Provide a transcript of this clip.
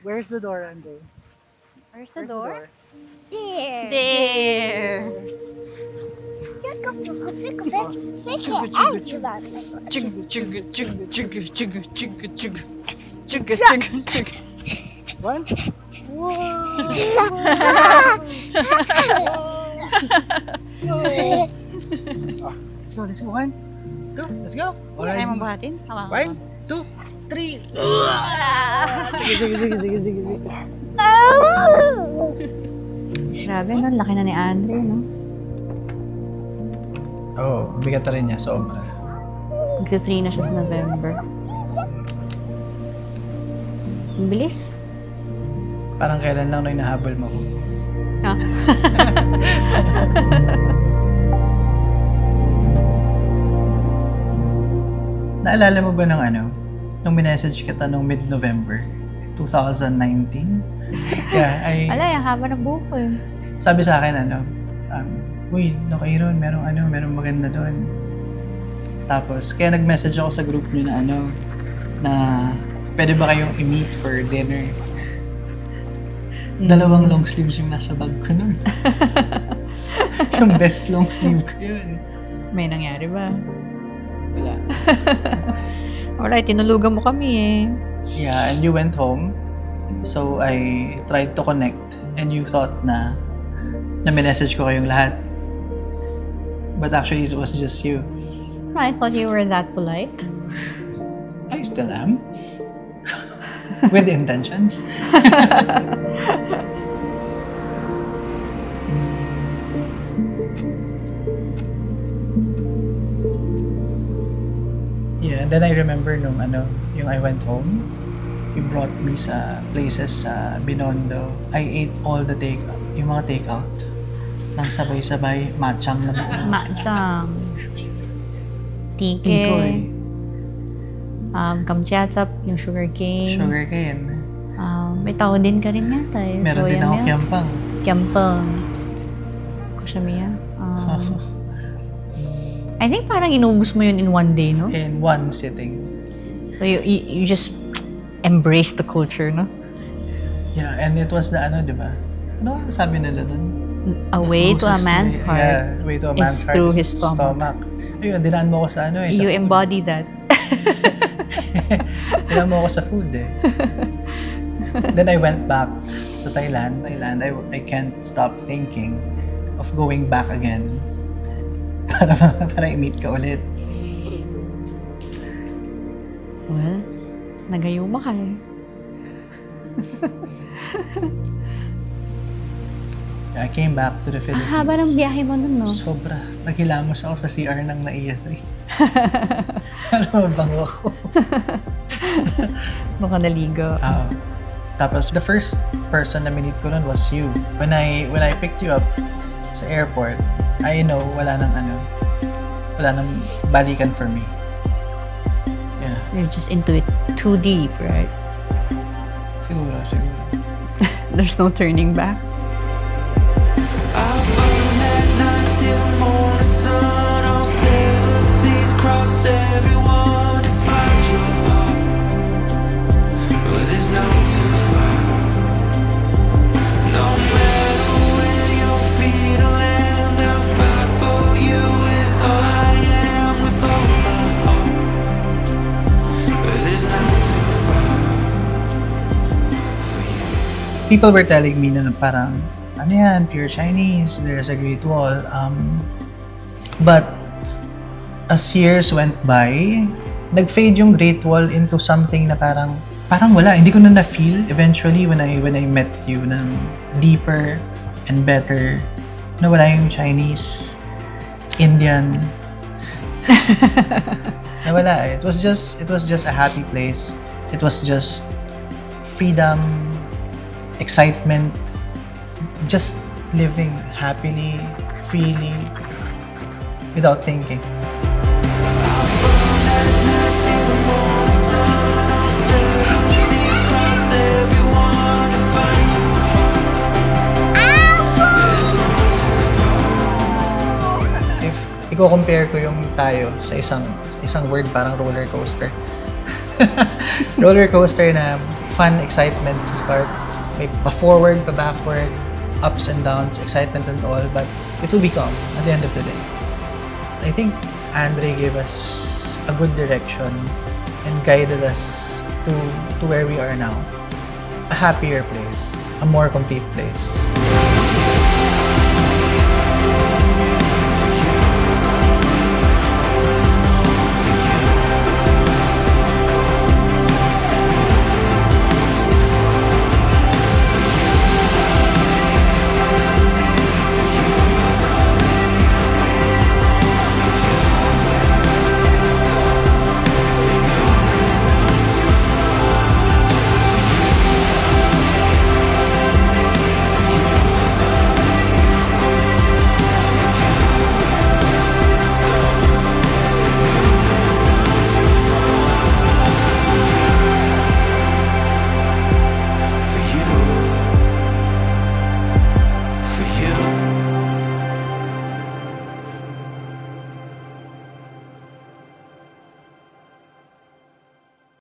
Where's the door, Andre? Where's the door? There. There. One? Let's go, let's go. One, two, let's go. Kaya mo buhatin? One, two, three. Sige. Grabe, no? Laki na ni Andre, no? Oh, bigat na rin niya, sobra. Magsa-3 na siya sa November. Ang bilis. Parang kailan lang nung inahabol mo ko. Ha? Naalala mo ba ng nung minessage kita nung mid-November 2019? Yeah, Ala, yung haba ng buko eh. sabi sa akin uy, Doc Aaron, merong maganda doon. Tapos, kaya nag-message ako sa group niyo na pwede ba kayong i-meet for dinner? Dalawang long sleeves yung nasa bag ko nun. Yung best long sleeve ko yun. May nangyari ba? Wala. Wala, tinulugan mo kami eh. Yeah, and you went home. So, I tried to connect and you thought na minessage ko kayong lahat. But actually, it was just you. I thought you were that polite. I still am. With intentions. Yeah, and then I remember nung yung I went home, you brought me sa places sa Binondo. I ate all the yung mga take-out. Nang sabay-sabay, matchang naman. Matang. Tike. Tikoy. Kamchatsap, yung sugarcane. Sugarcane. May tao din ka rin yata eh. Meron din ako kiampang. Kiampang. Kushamiya. I think parang inubos mo yun in one day, no? In one sitting. So you just embrace the culture, no? Yeah, and it was the di ba? Ano sabi nila dun? A way to a man's heart Yeah, way to a man's is heart through is his stomach. Ayun, dinaan mo ko sa sa You food. embody that. Dinaan mo ko sa food eh. Then I went back sa Thailand. I can't stop thinking of going back again. Para i-meet ka ulit. Well, nagayuma ka eh. I came back to the Ang Philippines. haba ng biyahe mo nun, no? Sobra. Naghilamos ako sa CR ng naiyak eh. Ano mabango ako. Baka naligo. Tapos, the first person na minit ko nun was you. When I picked you up sa airport, I know wala nang balikan for me. Yeah. You're just into it too deep, right? Siguro. There's no turning back. I'll burn that night till the morning sun. I'll sail the seas, cross everyone to find your heart. But there's no too far. No matter where your feet land, I'll fight for you with all I am, with all my heart. But there's no too far for you. People were telling me na parang, ano yan, pure Chinese, there's a Great Wall. But as years went by, nag-fade yung Great Wall into something na parang wala. Hindi ko na na-feel eventually when I met you na deeper and better. Na wala yung Chinese, Indian. Nawala eh. It was just a happy place. It was just freedom, excitement, just living happily, freely, without thinking. If i-compare ko yung tayo sa isang word, parang roller coaster. Roller coaster na fun excitement to start. May pa-forward, pa-backward, ups and downs, excitement and all, but it will become at the end of the day. I think Andre gave us a good direction and guided us to where we are now. A happier place, a more complete place.